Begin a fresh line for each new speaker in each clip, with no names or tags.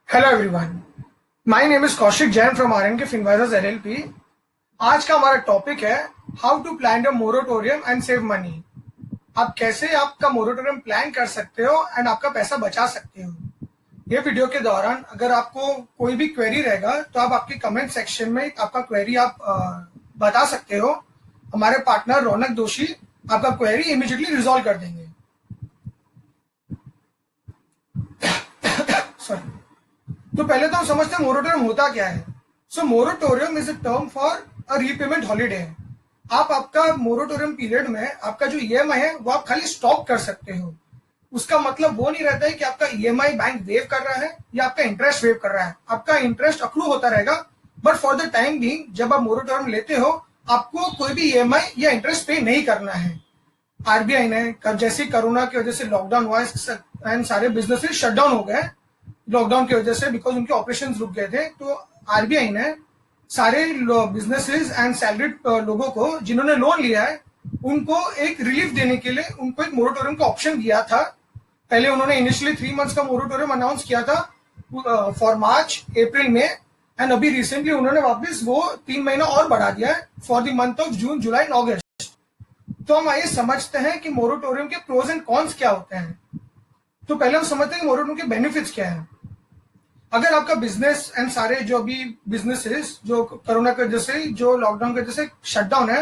Hello everyone, my name is Kaushik Jain from RNK Finvisers LLP. आज का हमारा टॉपिक है how to plan your moratorium and save money. आप कैसे आपका मोरेटोरियम प्लान कर सकते हो एंड आपका पैसा बचा सकते हो। ये वीडियो के दौरान अगर आपको कोई भी क्वेरी रहेगा तो आप आपके कमेंट सेक्शन में आपका क्वेरी आप बता सकते हो। हमारे पार्टनर रौनक दोषी आपका क्वेरी इमीडिएटली रिजॉल्व कर देंगे। सॉरी। तो पहले तो हम समझते हैं मोरेटोरियम होता क्या है। So moratorium is a term for a repayment holiday. आप आपका मोरेटोरियम पीरियड में आपका जो ईएमआई है वो आप खाली स्टॉप कर सकते हो। उसका मतलब वो नहीं रहता है कि आपका ईएमआई बैंक वेव कर रहा है या आपका इंटरेस्ट वेव कर रहा है। आपका इंटरेस्ट अक्रू होता रहेगा, but for the time being जब आप मोरेटोरियम लेते हो आपको कोई भी ईएमआई या इंटरेस्ट पे नहीं करना है। आरबीआई ने जैसे कोरोना की वजह से लॉकडाउन हुआ एंड सारे बिजनेसेस शट डाउन हो गए लॉकडाउन की वजह से, बिकॉज उनके ऑपरेशन रुक गए थे। तो आरबीआई ने सारे बिजनेसेस एंड सैलरीड लोगों को जिन्होंने लोन लिया है उनको एक रिलीफ देने के लिए उनको एक मोरेटोरियम का ऑप्शन दिया था। पहले उन्होंने इनिशियली 3 मंथ्स का मोरेटोरियम अनाउंस किया था फॉर मार्च अप्रैल में, एंड अभी रिसेंटली उन्होंने वापस वो 3 महीना और बढ़ा दिया है for the month of June July and August. तो हम आइए समझते हैं कि मोरेटोरियम के प्रोज एंड कॉन्स क्या होते हैं। तो पहले हम समझते हैं कि मोरेटोरियम के बेनिफिट्स क्या है। अगर आपका बिजनेस एंड सारे जो अभी बिजनेसेस जो कोरोना की वजह से जो लॉकडाउन की वजह से शटडाउन है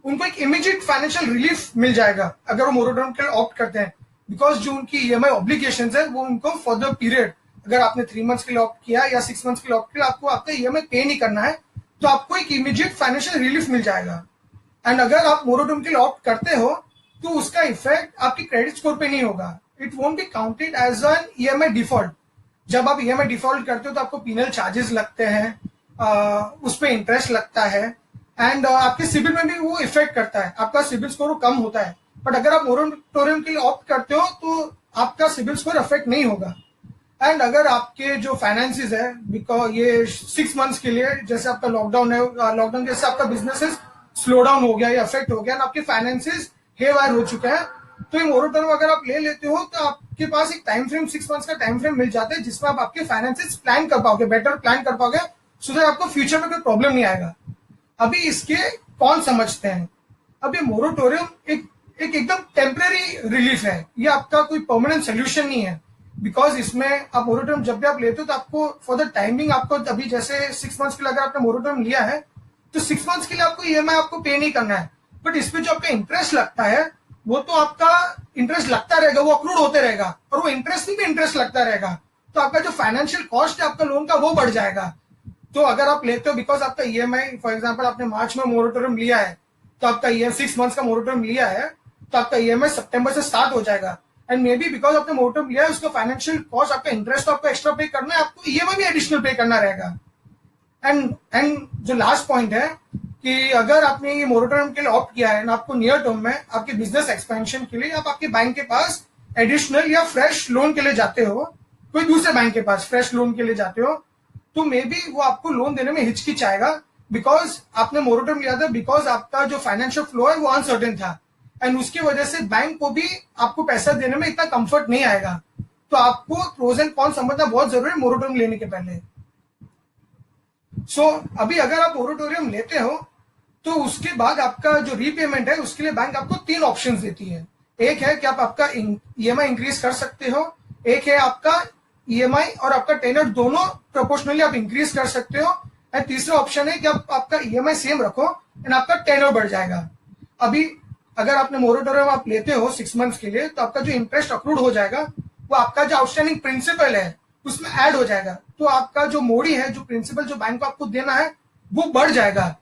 उनको एक इमीडिएट फाइनेंशियल रिलीफ मिल जाएगा अगर वो मोरेटोरियम के लिए ऑप्ट करते हैं, बिकॉज जो उनकी ईएमआई ऑब्लिगेशन है वो उनको फॉर द पीरियड, अगर आपने 3 मंथ्स के लिए ऑप्ट किया या 6 मंथ्स के लिए ऑप्ट किया आपको आपका ईएमआई पे नहीं करना है, तो आपको एक इमीडिएट फाइनेंशियल रिलीफ मिल जाएगा। एंड अगर आप मोरेटोरियम के लिए ऑप्ट करते हो तो उसका इफेक्ट आपकी क्रेडिट स्कोर पे नहीं होगा। It won't be counted as an EMI default. जब आप ईएमआई डिफॉल्ट करते हो तो आपको पीनल चार्जेस लगते हैं, उस पर इंटरेस्ट लगता है एंड आपके सिबिल में भी वो इफेक्ट करता है, आपका सिबिल स्कोर कम होता है। बट अगर आप मोरेटोरियम के लिए ऑप्ट करते हो तो आपका सिबिल स्कोर अफेक्ट नहीं होगा। एंड अगर आपके जो फाइनेंसिस है बिकॉज ये 6 मंथ्स के लिए, जैसे आपका लॉकडाउन है, लॉकडाउन जैसे आपका बिजनेस स्लो डाउन हो गया या अफेक्ट हो गया, आपके फाइनेंसिस हेवायर हो चुके हैं, तो ये मोरेटोरियम अगर आप ले लेते हो तो आपके पास एक टाइम फ्रेम 6 मंथ्स का टाइम फ्रेम मिल जाता है जिसमें आप आपके फाइनेंसिस प्लान कर पाओगे, बेटर प्लान कर पाओगे, सो दैट आपको फ्यूचर में कोई प्रॉब्लम नहीं आएगा। अभी इसके कौन समझते हैं। अब ये मोरेटोरियम एक एकदम टेम्परेरी रिलीफ है, ये आपका कोई परमानेंट सोल्यूशन नहीं है। बिकॉज इसमें आप मोरेटोरियम जब भी आप लेते हो तो आपको फॉर द टाइमिंग आपको अभी जैसे 6 मंथ्स के लिए अगर आपने मोरेटोरियम लिया है तो 6 मंथ्स के लिए आपको ईएमआई आपको पे नहीं करना है, बट इसमें जो आपका इंटरेस्ट लगता है वो तो आपका इंटरेस्ट लगता रहेगा, वो अक्रूड होते रहेगा और वो इंटरेस्ट भी इंटरेस्ट लगता रहेगा। तो आपका जो फाइनेंशियल कॉस्ट है आपका लोन का वो बढ़ जाएगा। तो अगर आप लेते हो बिकॉज आपका ईएमआई फॉर एग्जांपल आपने मार्च में मोरेटोरियम लिया है तो आपका 6 मंथ्स का मोरेटोरियम लिया है तो आपका ईएमआई सितंबर से स्टार्ट हो जाएगा। एंड मे बी बिकॉज आपने मोरेटोरियम लिया है उसका फाइनेंशियल कॉस्ट आपका इंटरेस्ट आपको एक्स्ट्रा पे करना है, आपको ईएमआई भी एडिशनल पे करना रहेगा। एंड जो लास्ट पॉइंट है कि अगर आपने ये मोरेटोरियम के लिए ऑप्ट किया है ना, आपको नियर टर्म में आपके बिजनेस एक्सपेंशन के लिए आप आपके बैंक के पास एडिशनल या फ्रेश लोन के लिए जाते हो, कोई दूसरे बैंक के पास फ्रेश लोन के लिए जाते हो, तो मे बी वो आपको लोन देने में हिचकिचाएगा बिकॉज आपने मोरेटोरियम लिया था, बिकॉज आपका जो फाइनेंशियल फ्लो है वो अनसर्टेन था एंड उसकी वजह से बैंक को भी आपको पैसा देने में इतना कंफर्ट नहीं आएगा। तो आपको प्रोज एंड कॉन समझना बहुत जरूरी है मोरेटोरियम लेने के पहले। सो अभी अगर आप मोरेटोरियम लेते हो तो उसके बाद आपका जो रीपेमेंट है उसके लिए बैंक आपको 3 ऑप्शंस देती है। एक है कि आप आपका ईएमआई इंक्रीज कर सकते हो, एक है आपका ईएमआई और आपका टेनर दोनों प्रोपोर्शनली आप इंक्रीज कर सकते हो, एंड तीसरा ऑप्शन है कि आप आपका ईएमआई सेम रखो एंड आपका टेनर बढ़ जाएगा। अभी अगर आपने मोरेटोरियम आप लेते हो 6 मंथ्स के लिए तो आपका जो इंटरेस्ट अक्रूड हो जाएगा वो आपका जो आउटस्टैंडिंग प्रिंसिपल है उसमें ऐड हो जाएगा, तो आपका जो मोड़ी है, जो प्रिंसिपल जो बैंक को आपको देना है वो बढ़ जाएगा।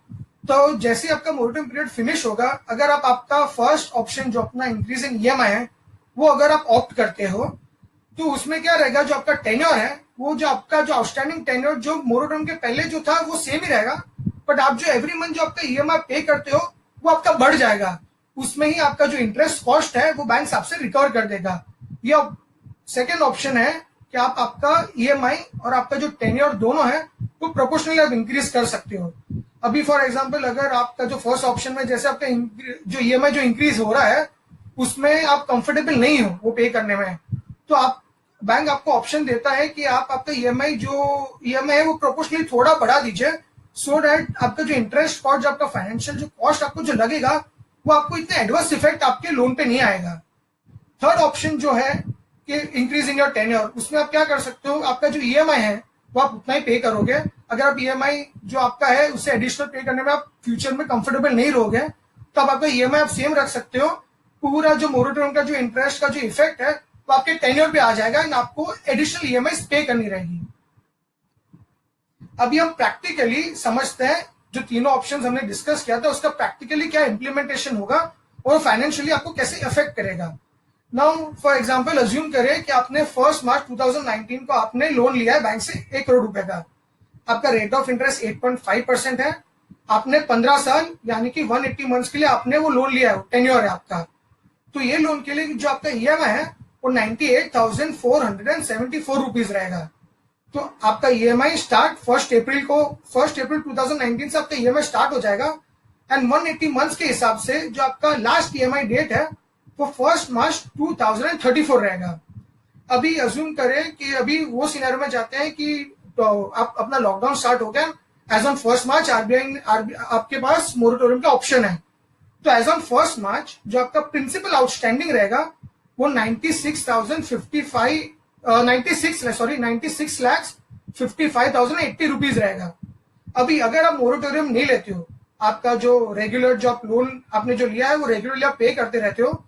तो जैसे आपका मोरेटोरियम पीरियड फिनिश होगा, अगर आप आपका फर्स्ट ऑप्शन जो अपना इंक्रीज इन ईएमआई है वो अगर आप ऑप्ट करते हो तो उसमें क्या रहेगा, जो आपका टेन्योर है वो जो आपका जो आउटस्टैंडिंग टेन्योर जो मोरेटोरियम के पहले जो था वो सेम ही रहेगा, बट आप जो एवरी मंथ जो आपका ईएमआई पे करते हो वो आपका बढ़ जाएगा। उसमें ही आपका जो इंटरेस्ट कॉस्ट है वो बैंक आपसे रिकवर कर देगा। या सेकेंड ऑप्शन है कि आप आपका ईएमआई और आपका जो टेन्योर दोनों है वो प्रोपोर्शनली आप इंक्रीज कर सकते हो। अभी फॉर एग्जांपल अगर आपका जो फर्स्ट ऑप्शन में जैसे आपका जो ईएमआई जो इंक्रीज हो रहा है उसमें आप कंफर्टेबल नहीं हो वो पे करने में, तो आप बैंक आपको ऑप्शन देता है कि आप आपका ईएमआई है वो प्रोपोर्शनली थोड़ा बढ़ा दीजिए, सो दैट आपका जो इंटरेस्ट कॉस्ट, आपका फाइनेंशियल जो कॉस्ट आपको जो लगेगा वो आपको इतने एडवर्स इफेक्ट आपके लोन पे नहीं आएगा। थर्ड ऑप्शन जो है कि इंक्रीजिंग योर टेन्योर, उसमें आप क्या कर सकते हो, आपका जो ईएमआई है वो आप उतना ही पे करोगे। अगर आप ईएमआई जो आपका है उससे एडिशनल पे करने में आप फ्यूचर में कंफर्टेबल नहीं रहोगे तो आप आपका ईएमआई आप सेम रख सकते हो। पूरा जो मोरेटोरियम का जो इंटरेस्ट का जो इफेक्ट है वो आपके टेन्योर पे आ जाएगा एंड आपको एडिशनल ईएमआई पे करनी रहेगी। अभी हम प्रैक्टिकली समझते हैं जो तीनों ऑप्शंस हमने डिस्कस किया था उसका प्रैक्टिकली क्या इंप्लीमेंटेशन होगा और फाइनेंशियली आपको कैसे अफेक्ट करेगा। नाउ फॉर एग्जांपल अज्यूम करें कि आपने 1 मार्च 2019 को आपने लोन लिया है बैंक से 1 करोड़ रुपए का, आपका रेट ऑफ इंटरेस्ट 8.5% है, आपने 15 साल यानी कि 180 मंथ्स के लिए आपने वो लोन लिया है, टेन्योर है आपका। तो ये लोन के लिए जो आपका ईएमआई है वो 98,474 रुपीज रहेगा। तो आपका ईएमआई स्टार्ट 1 अप्रैल 2019 से आपका ईएमआई स्टार्ट हो जाएगा एंड 180 मंथ्स के हिसाब से जो आपका लास्ट ईएमआई डेट है वो 1 मार्च 2034 रहेगा। अभी अज्यूम करें कि अभी वो सिनेरियो में जाते हैं कि तो आप अपना लॉकडाउन स्टार्ट हो गया, एज ऑन 1 मार्च आरबीआई आपके पास मोरेटोरियम का ऑप्शन है। तो एज ऑन 1 मार्च जो आपका प्रिंसिपल आउटस्टैंडिंग रहेगा वो 96,55,080 रुपीज रहेगा। अभी अगर आप मोरेटोरियम नहीं लेते हो, आपका जो रेगुलर जो आप लोन आपने जो लिया है वो रेगुलरली आप पे करते रहते हो,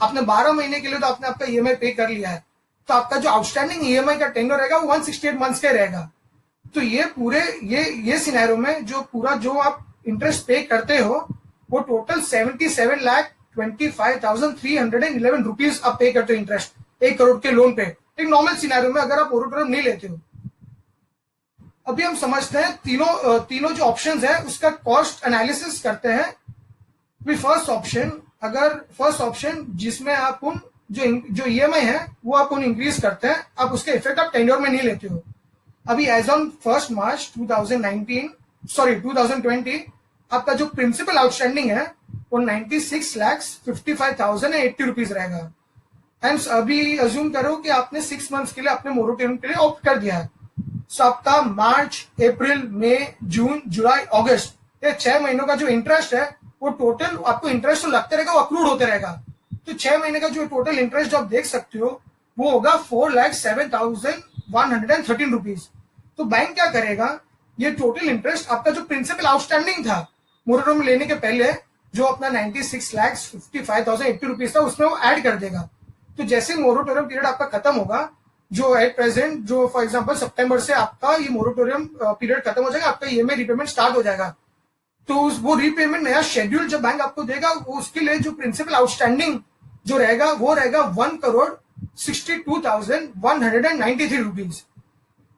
आपने 12 महीने के लिए तो आपने आपका ईएमआई पे कर लिया है, तो आपका जो आउटस्टैंडिंग ईएमआई का टेन्योर रहेगा वो 168 मंथ्स का रहेगा। तो ये पूरे ये सिनेरियो में जो पूरा जो आप इंटरेस्ट पे करते हो वो टोटल 77,25,311 रुपीज आप पे करते हो इंटरेस्ट 1 करोड़ के लोन पे, एक नॉर्मल सिनेरियो में अगर आप मोरेटोरियम नहीं लेते हो। अभी हम समझते हैं तीनों जो ऑप्शंस है उसका कॉस्ट एनालिसिस करते हैं। फर्स्ट ऑप्शन जिसमें आप उन जो ईएमआई है वो आप उन इंक्रीज करते हैं, आप उसके इफेक्ट आप टेन्योर में नहीं लेते हो। अभी एज ऑन 1 मार्च 2020 आपका जो प्रिंसिपल आउटस्टैंडिंग है वो 96,55,080 रुपीज रहेगा। एंड अभी अज्यूम करो कि आपने 6 मंथ्स के लिए अपने मोरेटोरियम के लिए ऑप्ट कर दिया है। सो आपका मार्च, अप्रैल, मई, जून, जुलाई, अगस्त ये 6 महीनों का जो इंटरेस्ट है वो टोटल आपको इंटरेस्ट तो लगते रहेगा, वो अक्रूड होते रहेगा। तो 6 महीने का जो टोटल इंटरेस्ट जो आप देख सकते हो वो होगा 4,07,113 रुपीज। तो बैंक क्या करेगा, ये टोटल इंटरेस्ट आपका जो प्रिंसिपल आउटस्टैंडिंग था मोरेटोरियम लेने के पहले जो अपना 96,55,080 रुपीज था उसमें वो ऐड कर देगा। तो जैसे मोरेटोरियम पीरियड आपका खत्म होगा, जो एट प्रेजेंट जो फॉर एग्जांपल सितंबर से आपका ये मोरेटोरियम पीरियड खत्म हो जाएगा, आपका ईएमआई रीपेमेंट स्टार्ट हो जाएगा। तो वो रीपेमेंट नया शेड्यूल जब बैंक आपको देगा उसके लिए जो प्रिंसिपल आउटस्टैंडिंग जो रहेगा वो रहेगा 1,62,193 रुपीज।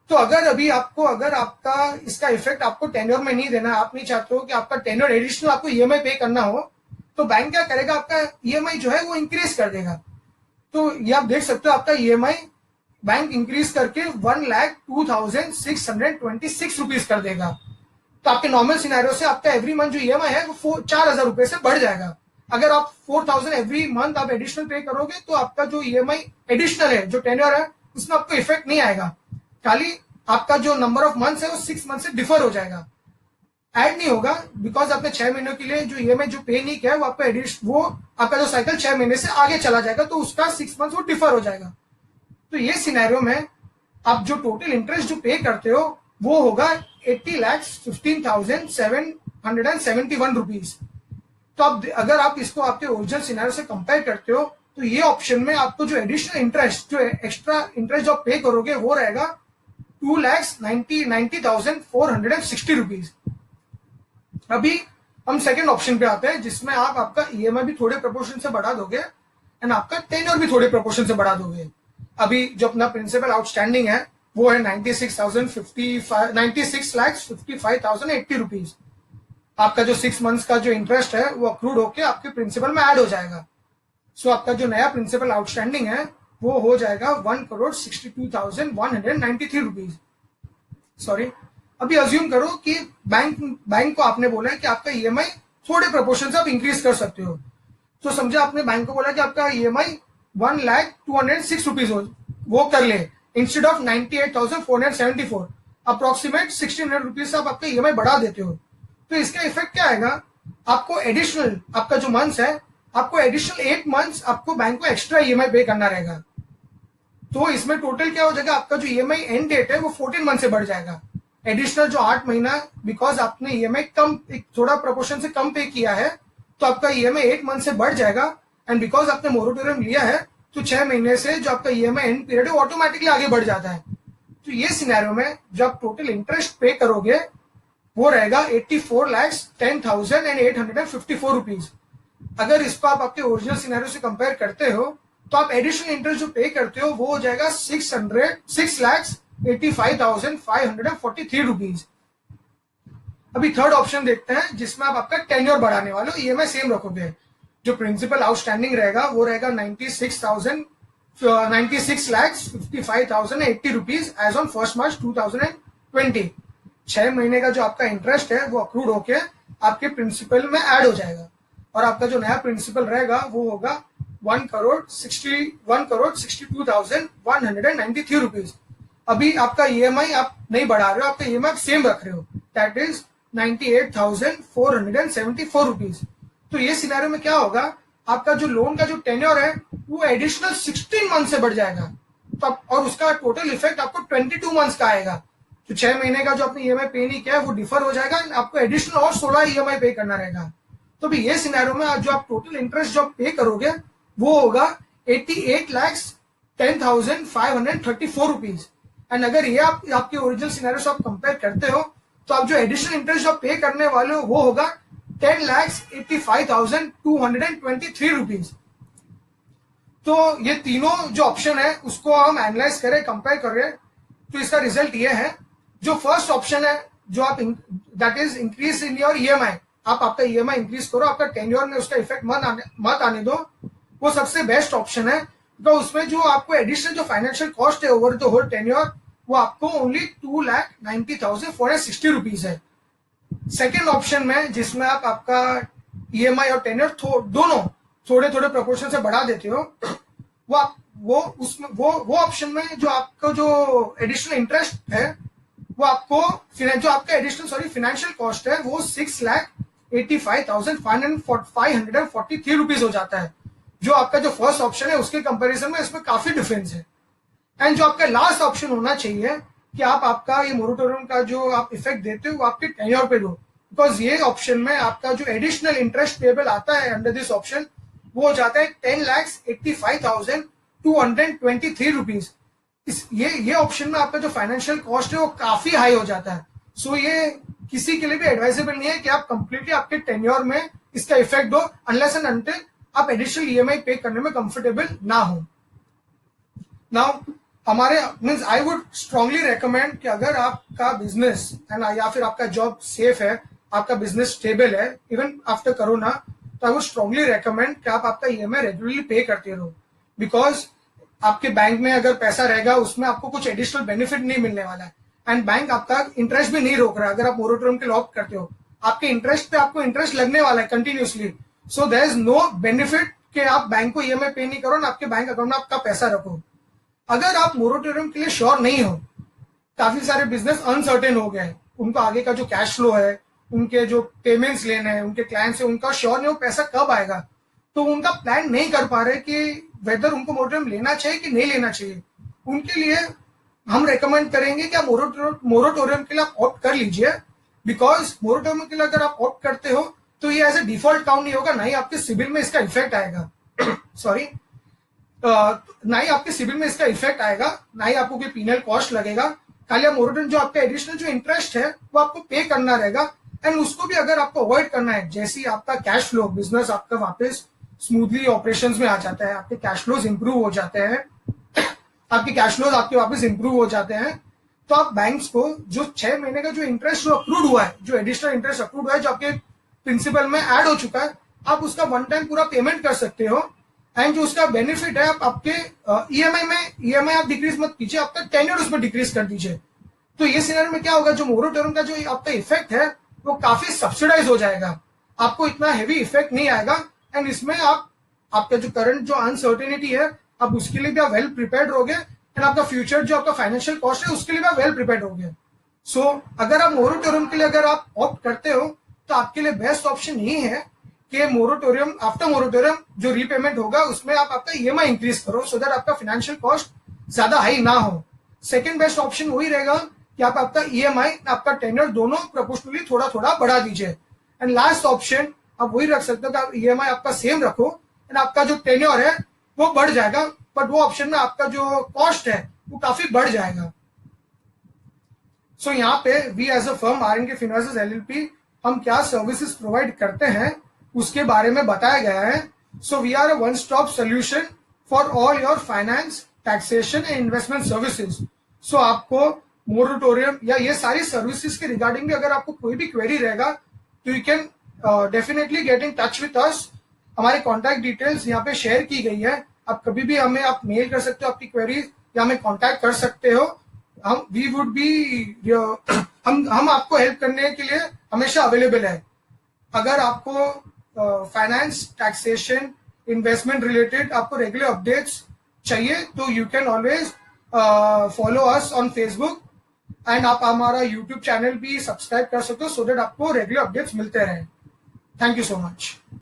तो अगर आपका इसका इफेक्ट आपको टेन्योर में नहीं देना, आप नहीं चाहते हो कि आपका टेन्योर एडिशनल आपको ईएमआई पे करना हो, तो बैंक क्या करेगा, आपका ईएमआई जो है वो इंक्रीज कर देगा। तो ये आप देख सकते हो आपका ईएमआई बैंक इंक्रीज करके 1,02,626 रुपीज कर देगा। तो आपके नॉर्मल सिनेरियो से आपका एवरी मंथ जो ईएमआई है वो 4,000 रुपए से बढ़ जाएगा। अगर आप 4,000 एवरी मंथ आप एडिशनल पे करोगे तो आपका जो ईएमआई एडिशनल है जो टेन्योर है उसमें आपको इफेक्ट नहीं आएगा, खाली आपका जो नंबर ऑफ मंथ्स है वो 6 मंथ से डिफर हो जाएगा, ऐड नहीं होगा। बिकॉज आपने 6 महीनों के लिए जो ईएमआई जो पे नहीं किया है वो आपका जो साइकिल 6 महीने से आगे चला जाएगा, तो उसका 6 मंथ वो डिफर हो जाएगा। तो ये सिनेरियो में आप जो टोटल इंटरेस्ट जो पे करते हो वो होगा 80,15,771 रुपीज। तो आप अगर आप इसको आपके ओरिजिनल सिनेरियो से कंपेयर करते हो तो ये ऑप्शन में आपको जो एडिशनल इंटरेस्ट जो एक्स्ट्रा इंटरेस्ट जो पे करोगे वो रहेगा 2,90,460 रुपीज। अभी हम सेकेंड ऑप्शन पे आते हैं जिसमें आप आपका ईएमआई भी थोड़े प्रोपोर्शन से बढ़ा दोगे एंड आपका टेन्योर भी थोड़े प्रोपोर्शन से बढ़ा दोगे। अभी जो अपना प्रिंसिपल आउटस्टैंडिंग है वो है 96,55,080 रुपीज। आपका जो 6 मंथ्स का जो इंटरेस्ट है वो अक्रूड होके आपके प्रिंसिपल में ऐड हो जाएगा। सो आपका जो नया प्रिंसिपल आउटस्टैंडिंग है वो हो जाएगा 1,62,193 रुपीज। सॉरी, अभी अज्यूम करो कि बैंक को आपने बोला है कि आपका ईएमआई थोड़े प्रोपोर्शन से आप इंक्रीज कर सकते हो। तो समझे आपने बैंक को बोला कि आपका ईएमआई 1,02,6 रुपीज वो कर ले, इंस्टेड ऑफ 98,474 अप्रोक्सीमेट 1,600 रुपीज आप आपका ईएमआई बढ़ा देते हो, तो इसका इफेक्ट क्या आएगा, आपको एडिशनल आपका जो मंथ्स है, आपको एडिशनल 8 मंथ्स आपको बैंक को एक्स्ट्रा ईएमआई पे करना रहेगा। तो इसमें टोटल क्या हो जाएगा, आपका जो ईएमआई एंड डेट है वो 14 मंथ से बढ़ जाएगा। एडिशनल जो 8 महीना, बिकॉज आपने ईएमआई कम, थोड़ा प्रोपोर्शन से कम पे किया है, तो आपका ईएमआई 8 मंथ से बढ़ जाएगा। एंड बिकॉज आपने मोरेटोरियम लिया है, तो 6 महीने से जो आपका ईएमआई एंड पीरियड है ऑटोमेटिकली आगे बढ़ जाता है। तो ये सिनेरियो में जो आप टोटल इंटरेस्ट पे करोगे वो रहेगा 84,10,854 रुपीज। अगर इसको आप आपके ओरिजिनल सिनेरियो से कंपेयर करते हो, तो आप एडिशनल इंटरेस्ट जो पे करते हो वो हो जाएगा 6,85,543 रुपीज। अभी थर्ड ऑप्शन देखते हैं, जिसमें आप आपका टेन्योर बढ़ाने वाले हो, ईएमआई सेम रखोगे। जो प्रिंसिपल आउटस्टैंडिंग रहेगा वो रहेगा 96,55,080 रुपीज एज ऑन 1 March 2020। 6 महीने का जो आपका इंटरेस्ट है वो अक्रूड होके आपके प्रिंसिपल में ऐड हो जाएगा, और आपका जो नया प्रिंसिपल रहेगा वो होगा 1,62,193 रुपीज। अभी आपका ईएमआई आप नहीं बढ़ा रहे हो, आपका ईएमआई सेम रख रहे हो, दैट इज 98,474 रुपीज। तो ये सिनेरियो में क्या होगा, आपका जो लोन का जो टेन्योर है वो एडिशनल 16 मंथ से बढ़ जाएगा, तो और उसका टोटल इफेक्ट आपको 22 मंथ्स का आएगा। तो 6 महीने का जो आपने ईएमआई पे नहीं किया है वो डिफर हो जाएगा, आपको एडिशनल और 16 ईएमआई पे करना रहेगा। तो भी ये सिनेरियो में जो आप टोटल इंटरेस्ट जो आप पे करोगे वो होगा 88,10,534 रुपीज। एंड अगर ये आप आपके ओरिजिनल सिनेरियो से आप कंपेयर करते हो, तो आप जो एडिशनल इंटरेस्ट जो पे करने वाले हो वो होगा 10,85,223 रुपीज। तो ये तीनों जो ऑप्शन है उसको हम एनालाइज करें, कंपेयर करें, तो इसका रिजल्ट ये है, जो फर्स्ट ऑप्शन है जो आप that is increase in your EMI, आप आपका ईएमआई इंक्रीज करो, आपका टेन्योर में उसका इफेक्ट मत आने दो, वो सबसे बेस्ट ऑप्शन है। तो उसमें जो आपको एडिशनल जो फाइनेंशियल कॉस्ट है ओवर द होल टेन्योर वो आपको ओनली 2,90,460 रुपीज है। सेकेंड ऑप्शन में जिसमें आप आपका ईएमआई और टेन्योर दोनों थोड़े थोड़े प्रोपोर्शन से बढ़ा देते हो, वो ऑप्शन में जो आपको जो एडिशनल इंटरेस्ट है वो आपको जो आपका एडिशनल फाइनेंशियल कॉस्ट है वो 6,85,543 रुपीज हो जाता है, जो आपका जो फर्स्ट ऑप्शन है उसके कंपैरिजन में इसमें काफी डिफरेंस है। एंड जो आपका लास्ट ऑप्शन होना चाहिए कि आप आपका ये मोरेटोरियम का जो आप इफेक्ट देते हो वो आपके टेन्योर पे दो, बिकॉज ये ऑप्शन में आपका जो एडिशनल इंटरेस्ट पेबल आता है अंडर दिस ऑप्शन वो हो जाता है 10,85,223 रुपीज। ये ऑप्शन में आपका जो फाइनेंशियल कॉस्ट है वो काफी हाई हो जाता है। सो ये किसी के लिए भी एडवाइजेबल नहीं है कि आप कंप्लीटली आपके टेन्योर में इसका इफेक्ट दो, अनलेस एंड अनटिल आप एडिशनल ईएमआई पे करने में कंफर्टेबल ना हो। नाउ हमारे means I would strongly recommend कि अगर आपका बिजनेस है ना या फिर आपका जॉब सेफ है, आपका बिजनेस स्टेबल है इवन आफ्टर कोरोना, तो आई वुड स्ट्रांगली रेकमेंड कि आप आपका ईएमआई रेगुलरली पे करते रहो, बिकॉज आपके बैंक में अगर पैसा रहेगा उसमें आपको कुछ एडिशनल बेनिफिट नहीं मिलने वाला है, एंड बैंक आपका इंटरेस्ट भी नहीं रोक रहा है। अगर आप मोरेटोरियम के लॉक करते हो आपके इंटरेस्ट पे आपको इंटरेस्ट लगने वाला है continuously, so there is no benefit कि आप बैंक को ईएमआई पे नहीं करो ना आपके बैंक अकाउंट में आपका पैसा रखो। अगर आप मोरेटोरियम के लिए श्योर नहीं हो, काफी सारे बिजनेस अनसर्टेन हो गए, उनको आगे का जो कैश फ्लो है, उनके जो पेमेंट्स लेने हैं उनके क्लाइंट से, उनका श्योर नहीं हो पैसा कब आएगा, तो उनका प्लान नहीं कर पा रहे कि वेदर उनको मोरेटोरियम लेना चाहिए कि नहीं लेना चाहिए। उनके लिए हम रेकमेंड करेंगे कि आप मोरेटोरियम के लिए आप ऑप्ट कर लीजिए, बिकॉज मोरेटोरियम के लिए अगर आप ऑप्ट करते हो तो ये एज ए डिफॉल्ट काउंट नहीं होगा, ना ही आपके सिबिल में इसका इफेक्ट आएगा सॉरी ना ही आपके सिबिल में इसका इफेक्ट आएगा, ना ही आपको कोई पीनल कॉस्ट लगेगा। खाली मोरेटोरियम जो आपका एडिशनल जो इंटरेस्ट है वो आपको पे करना रहेगा, एंड उसको भी अगर आपको अवॉइड करना है, जैसे ही आपका कैश फ्लो बिजनेस आपका वापस स्मूथली ऑपरेशंस में आ जाता है, आपके कैश फ्लोज इंप्रूव हो जाते हैं, आपके कैश फ्लोज आपके वापस इंप्रूव हो जाते हैं, तो आप बैंक्स को जो 6 महीने का जो इंटरेस्ट जो अप्रूव हुआ है, जो एडिशनल इंटरेस्ट अप्रूव हुआ है, जो आपके प्रिंसिपल में ऐड हो चुका है, आप उसका वन टाइम पूरा पेमेंट कर सकते हो। एंड जो उसका बेनिफिट है आप आपके ईएमआई आप डिक्रीज मत कीजिए, आपका टेन्योर उसमें डिक्रीज कर दीजिए। तो ये सिनेरियो में क्या होगा, जो मोरेटोरियम का जो आपका इफेक्ट है वो काफी सब्सिडाइज हो जाएगा, आपको इतना हेवी इफेक्ट नहीं आएगा। एंड इसमें आप आपका जो करंट जो अनसर्टेनिटी है आप उसके लिए भी आप वेल प्रिपेयर्ड रहोगे एंड आपका फ्यूचर जो आपका फाइनेंशियल कॉस्ट है उसके लिए भी वेल प्रिपेयर्ड हो गए। सो अगर आप मोरेटोरियम के लिए अगर आप ऑप्ट करते हो तो आपके लिए बेस्ट ऑप्शन यही है कि मोरेटोरियम, आफ्टर मोरेटोरियम जो रीपेमेंट होगा उसमें आप आपका ईएमआई इंक्रीज करो, सो दैट आपका फाइनेंशियल कॉस्ट ज्यादा हाई ना हो। सेकंड बेस्ट ऑप्शन वही रहेगा कि आप आपका ईएमआई, आपका टेन्योर दोनों प्रोपोर्शनली थोड़ा थोड़ा बढ़ा दीजिए। एंड लास्ट ऑप्शन आप वही रख सकते हो कि आप ईएमआई आपका सेम रखो एंड आपका जो टेन्योर है वो बढ़ जाएगा, बट वो ऑप्शन में आपका जो कॉस्ट है वो काफी बढ़ जाएगा। सो यहाँ पे we as a firm RNK finances LLP हम क्या सर्विसेज प्रोवाइड करते हैं उसके बारे में बताया गया है। So we are a one stop solution for all your finance, taxation and investment services. So आपको मोरेटोरियम या ये सारी सर्विसेज के रिगार्डिंग भी अगर आपको कोई भी क्वेरी रहेगा तो you can definitely get in touch with us. हमारे कॉन्टैक्ट डिटेल्स यहाँ पे शेयर की गई है, आप कभी भी हमें आप मेल कर सकते हो आपकी क्वेरीज या हमें कॉन्टैक्ट कर सकते हो। हम वी वुड बी हम आपको हेल्प करने के लिए हमेशा अवेलेबल है। अगर आपको फाइनेंस, टैक्सेशन, इन्वेस्टमेंट रिलेटेड आपको रेगुलर अपडेट्स चाहिए तो you can always follow us on Facebook and आप हमारा यूट्यूब चैनल भी सब्सक्राइब कर सकते हो सो दैट आपको रेगुलर अपडेट्स मिलते रहें। Thank you so much.